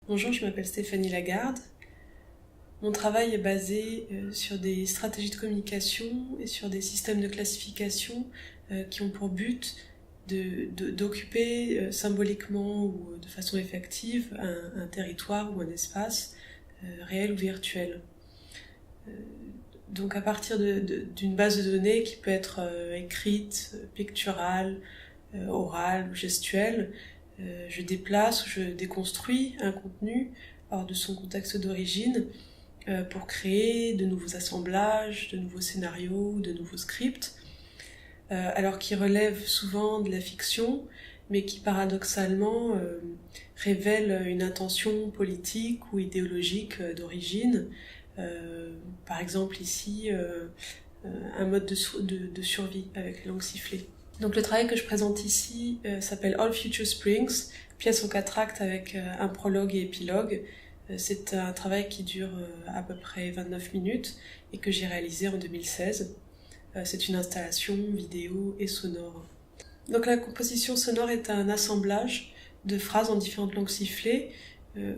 Bonjour, je m'appelle Stéphanie Lagarde. Mon travail est basé sur des stratégies de communication et sur des systèmes de classification qui ont pour but d'occuper symboliquement ou de façon effective un territoire ou un espace réel ou virtuel. Donc à partir d'une base de données qui peut être écrite, picturale, orale ou gestuelle, je déplace ou je déconstruis un contenu hors de son contexte d'origine pour créer de nouveaux assemblages, de nouveaux scénarios, de nouveaux scripts, alors qui relèvent souvent de la fiction, mais qui paradoxalement révèlent une intention politique ou idéologique d'origine. Par exemple ici, un mode de survie avec les langues sifflées. Donc le travail que je présente ici s'appelle All Future Springs, pièce en 4 actes avec un prologue et épilogue. C'est un travail qui dure à peu près 29 minutes et que j'ai réalisé en 2016. C'est une installation vidéo et sonore. Donc la composition sonore est un assemblage de phrases en différentes langues sifflées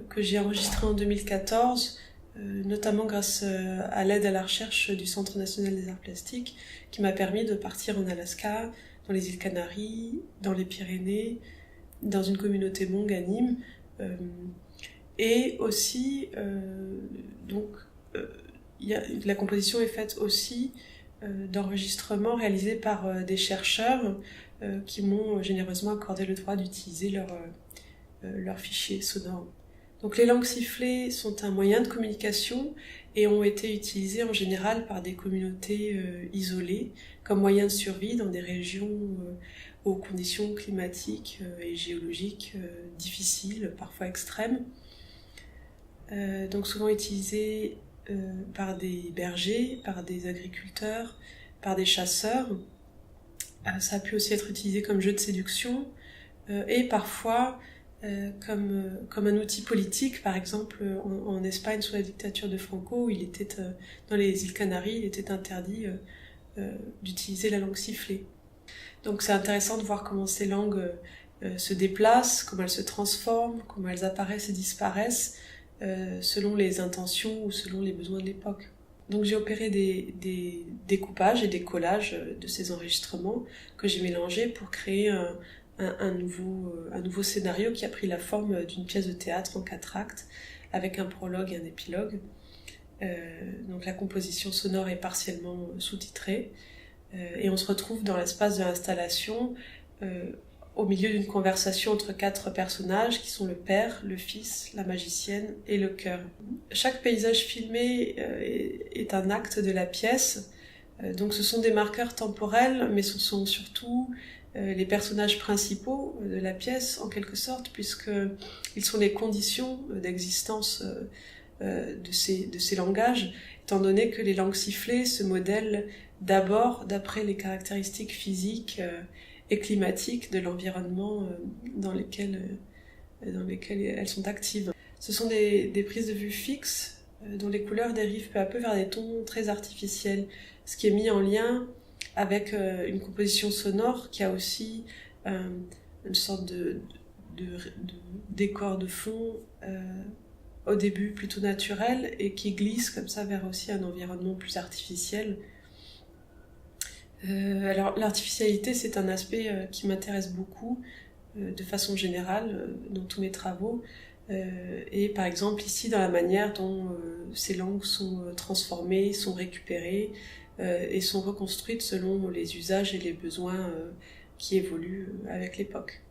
que j'ai enregistré en 2014, notamment grâce à l'aide à la recherche du Centre national des arts plastiques qui m'a permis de partir en Alaska, dans les îles Canaries, dans les Pyrénées, dans une communauté Hmong à Nîmes, et aussi la composition est faite aussi d'enregistrements réalisés par des chercheurs qui m'ont généreusement accordé le droit d'utiliser leurs fichiers sonores. Donc les langues sifflées sont un moyen de communication et ont été utilisées en général par des communautés isolées comme moyen de survie dans des régions aux conditions climatiques et géologiques difficiles, parfois extrêmes. Donc souvent utilisées par des bergers, par des agriculteurs, par des chasseurs. Ça a pu aussi être utilisé comme jeu de séduction et parfois comme un outil politique, par exemple en Espagne sous la dictature de Franco, où il était dans les îles Canaries, il était interdit d'utiliser la langue sifflée. Donc c'est intéressant de voir comment ces langues se déplacent, comment elles se transforment, comment elles apparaissent et disparaissent selon les intentions ou selon les besoins de l'époque. Donc j'ai opéré des découpages et des collages de ces enregistrements que j'ai mélangés pour créer un nouveau scénario qui a pris la forme d'une pièce de théâtre en 4 actes avec un prologue et un épilogue. Donc la composition sonore est partiellement sous-titrée et on se retrouve dans l'espace de l'installation au milieu d'une conversation entre 4 personnages qui sont le père, le fils, la magicienne et le chœur. Chaque paysage filmé est un acte de la pièce, donc ce sont des marqueurs temporels, mais ce sont surtout les personnages principaux de la pièce en quelque sorte, puisqu'ils sont les conditions d'existence de ces langages, étant donné que les langues sifflées se modèlent d'abord d'après les caractéristiques physiques et climatiques de l'environnement dans lesquels elles sont actives. Ce sont des prises de vue fixes dont les couleurs dérivent peu à peu vers des tons très artificiels, ce qui est mis en lien avec une composition sonore qui a aussi une sorte de décor de fond au début plutôt naturel et qui glisse comme ça vers aussi un environnement plus artificiel. Alors l'artificialité, c'est un aspect qui m'intéresse beaucoup de façon générale dans tous mes travaux et par exemple ici dans la manière dont ces langues sont transformées, sont récupérées et sont reconstruites selon les usages et les besoins qui évoluent avec l'époque.